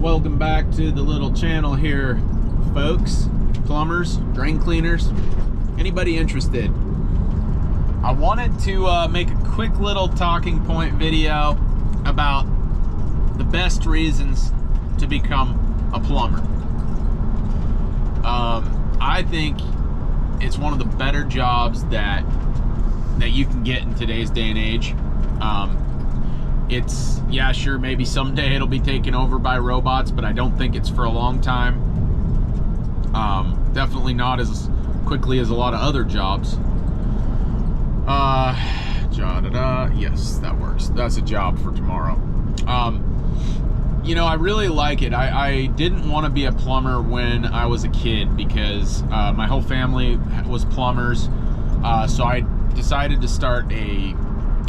Welcome back to the little channel here, folks. Plumbers, drain cleaners, anybody interested. I wanted to make a quick little talking point video about the best reasons to become a plumber. I think it's one of the better jobs that you can get in today's day and age. It's, yeah, sure, maybe someday it'll be taken over by robots, but I don't think it's for a long time. Definitely not as quickly as a lot of other jobs. Yes, that works. That's a job for tomorrow. You know, I really like it. I didn't want to be a plumber when I was a kid because my whole family was plumbers. So I decided to start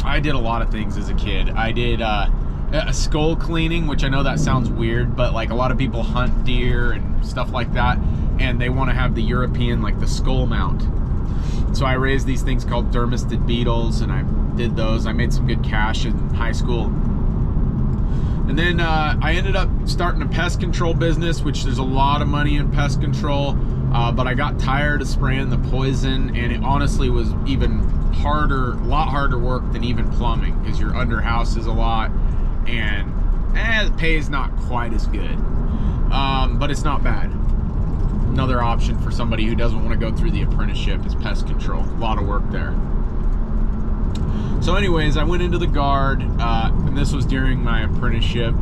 I did a lot of things as a kid. I did a skull cleaning, which I know that sounds weird, but like a lot of people hunt deer and stuff like that, and they want to have the European, like the skull mount. So I raised these things called dermestid beetles, and I did those. I made some good cash in high school. And then I ended up starting a pest control business, which there's a lot of money in pest control, but I got tired of spraying the poison, and it honestly was even a lot harder work than even plumbing, because you're under houses a lot, and the pay is not quite as good, but it's not bad. Another option for somebody who doesn't want to go through the apprenticeship is pest control. A lot of work there. So anyways, I went into the guard, and this was during my apprenticeship,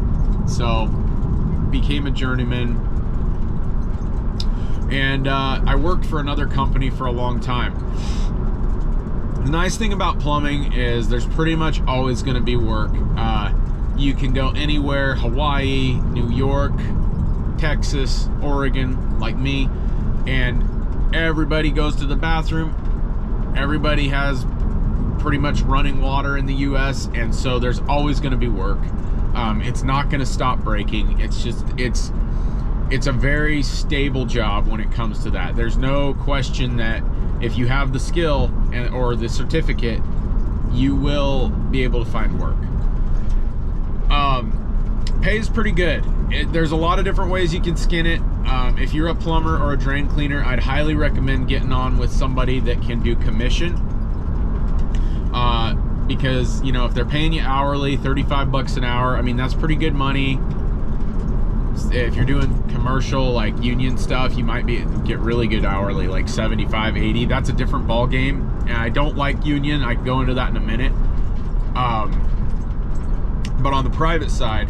so became a journeyman, and I worked for another company for a long time. The nice thing about plumbing is there's pretty much always going to be work. You can go anywhere: Hawaii, New York, Texas, Oregon, like me, and everybody goes to the bathroom. Everybody has pretty much running water in the US, and so there's always going to be work. It's not going to stop breaking. It's a very stable job when it comes to that. There's no question that if you have the skill or the certificate, you will be able to find work. Pay is pretty good. There's a lot of different ways you can skin it. If you're a plumber or a drain cleaner, I'd highly recommend getting on with somebody that can do commission. Because, you know, if they're paying you hourly, 35 bucks an hour, I mean, that's pretty good money. If you're doing commercial, like union stuff, you might get really good hourly, like 75, 80. That's a different ball game, and I don't like union. I can go into that in a minute. But on the private side,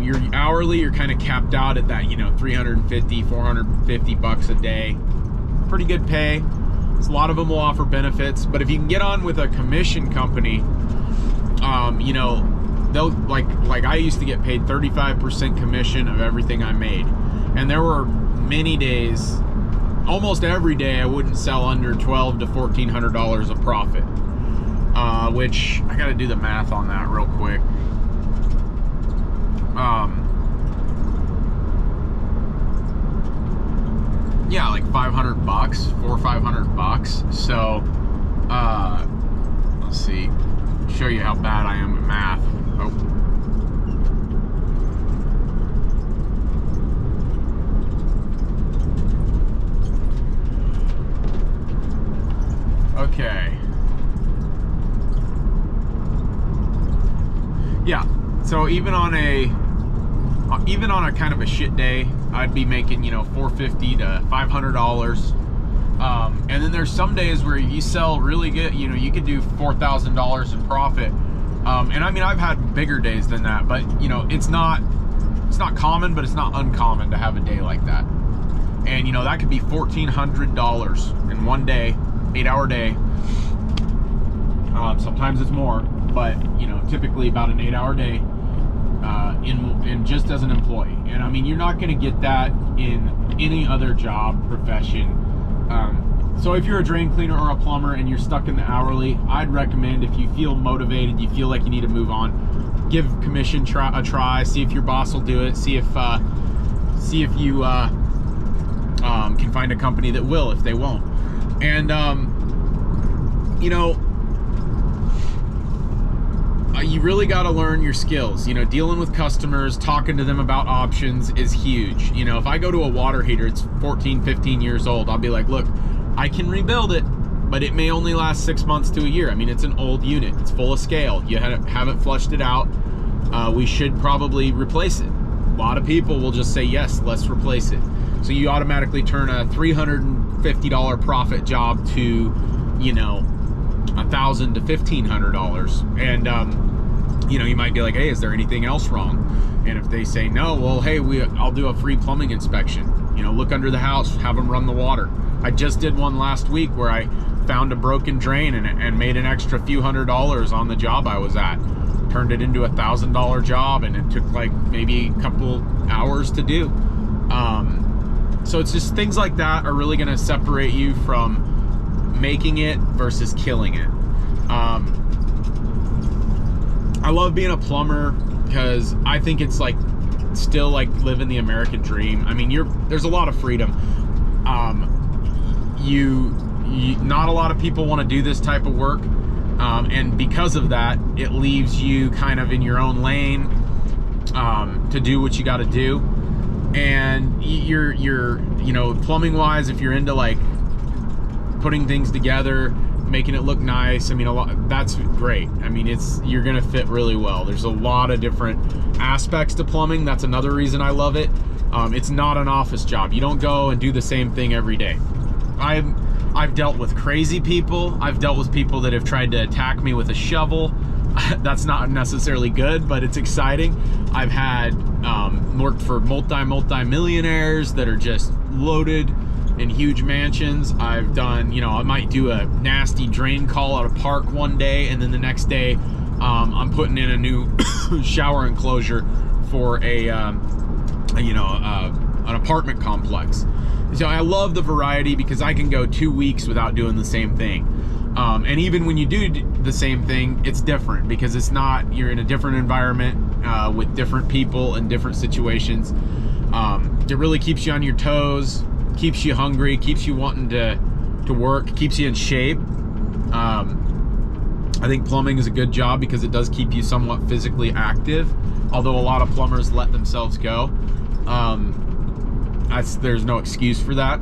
you're hourly, you're kind of capped out at that, you know, 350, 450 bucks a day. Pretty good pay. A lot of them will offer benefits, but if you can get on with a commission company, you know, they'll like I used to get paid 35% commission of everything I made, and there were many days, almost every day, I wouldn't sell under $1,200 to $1,400 of profit, which I got to do the math on that real quick. Yeah, like 500 bucks, $400 or 500 bucks. So, let's see, show you how bad I am at math. Oh. Okay. Yeah, so even on a kind of a shit day, I'd be making, you know, $450 to $500. And then there's some days where you sell really good, you know, you could do $4,000 in profit. And I mean, I've had bigger days than that, but you know, it's not common, but it's not uncommon to have a day like that. And you know, that could be $1,400 in one day, 8-hour day. Sometimes it's more, but you know, typically about an 8-hour day. In just as an employee. And I mean, you're not going to get that in any other job profession. So if you're a drain cleaner or a plumber and you're stuck in the hourly, I'd recommend, if you feel motivated, you feel like you need to move on, give commission a try, see if your boss will do it, see if you can find a company that will, if they won't. And you know, you really got to learn your skills. You know, dealing with customers, talking to them about options is huge. You know, if I go to a water heater, it's 14, 15 years old, I'll be like, look, I can rebuild it, but it may only last 6 months to a year. I mean, it's an old unit, it's full of scale, you haven't flushed it out. We should probably replace it. A lot of people will just say, yes, let's replace it. So you automatically turn a $350 profit job to, you know, $1,000 to $1,500. And, you know, you might be like, hey, is there anything else wrong? And if they say no, well, hey, I'll do a free plumbing inspection. You know, look under the house, have them run the water. I just did one last week where I found a broken drain and made an extra few $100s on the job I was at. Turned it into a $1,000 job, and it took like maybe a couple hours to do. So it's just things like that are really going to separate you from making it versus killing it. I love being a plumber because I think it's like still like living the American dream. I mean, there's a lot of freedom. Not a lot of people want to do this type of work, and because of that, it leaves you kind of in your own lane to do what you got to do. And you're you know, plumbing wise, if you're into like putting things together, making it look nice, I mean, that's great. I mean, you're gonna fit really well. There's a lot of different aspects to plumbing. That's another reason I love it. It's not an office job. You don't go and do the same thing every day. I've dealt with crazy people. I've dealt with people that have tried to attack me with a shovel. That's not necessarily good, but it's exciting. I've had worked for multi-millionaires that are just loaded in huge mansions. I've done, you know, I might do a nasty drain call at a park one day, and then the next day I'm putting in a new shower enclosure for an apartment complex. So I love the variety because I can go 2 weeks without doing the same thing. And even when you do the same thing, it's different because you're in a different environment with different people and different situations. It really keeps you on your toes, keeps you hungry, keeps you wanting to work, keeps you in shape. I think plumbing is a good job because it does keep you somewhat physically active, although a lot of plumbers let themselves go. There's no excuse for that.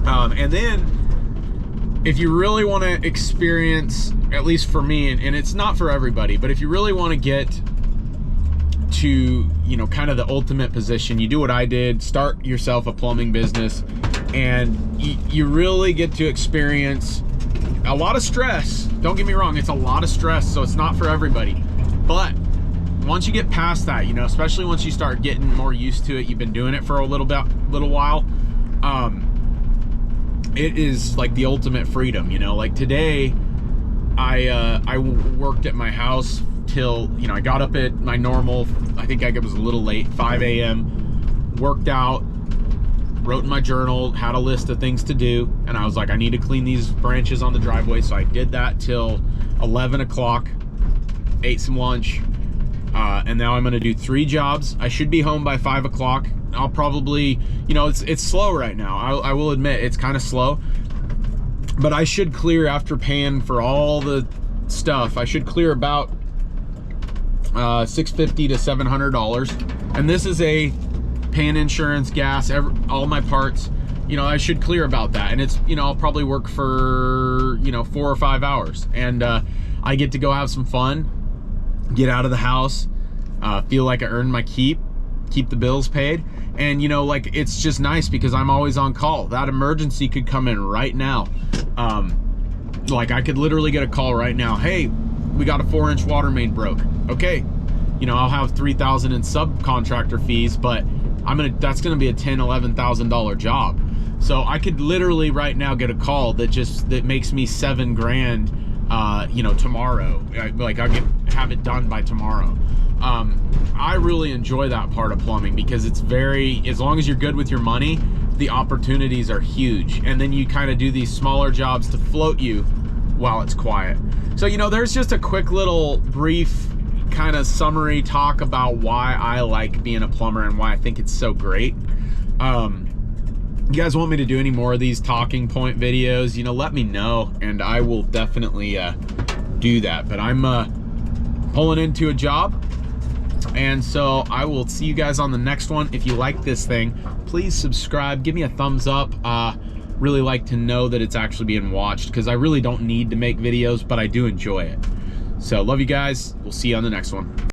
And then if you really want to experience, at least for me, and it's not for everybody, but if you really want to get to, you know, kind of the ultimate position, you do what I did, start yourself a plumbing business, and you really get to experience a lot of stress. Don't get me wrong, it's a lot of stress, so it's not for everybody. But once you get past that, you know, especially once you start getting more used to it, you've been doing it for a little while, it is like the ultimate freedom. You know, like today I worked at my house till, you know, I got up at my normal, I think I was a little late, 5 a.m., worked out, wrote in my journal, had a list of things to do, and I was like, I need to clean these branches on the driveway, so I did that till 11 o'clock, ate some lunch, and now I'm gonna do 3 jobs. I should be home by 5 o'clock. I'll probably, you know, it's slow right now. I will admit it's kind of slow, but I should clear, after paying for all the stuff, I should clear about $650 to $700. And this is paying insurance, gas, all my parts. You know, I should clear about that. And it's, you know, I'll probably work for, you know, 4 or 5 hours. And I get to go have some fun, get out of the house, feel like I earned my keep the bills paid. And, you know, like, it's just nice because I'm always on call. That emergency could come in right now. Like, I could literally get a call right now. Hey, we got a 4-inch water main broke. Okay, you know, I'll have $3,000 in subcontractor fees, but that's gonna be a $10,000, $11,000 job. So I could literally right now get a call that makes me $7,000, you know, tomorrow. Like, I'll have it done by tomorrow. I really enjoy that part of plumbing because it's as long as you're good with your money, the opportunities are huge. And then you kind of do these smaller jobs to float you while it's quiet. So, you know, there's just a quick little brief kind of summary talk about why I like being a plumber and why I think it's so great. You guys want me to do any more of these talking point videos, you know, let me know and I will definitely do that. But I'm pulling into a job. And so I will see you guys on the next one. If you like this thing, please subscribe, give me a thumbs up. Really like to know that it's actually being watched, because I really don't need to make videos, but I do enjoy it. So love you guys. We'll see you on the next one.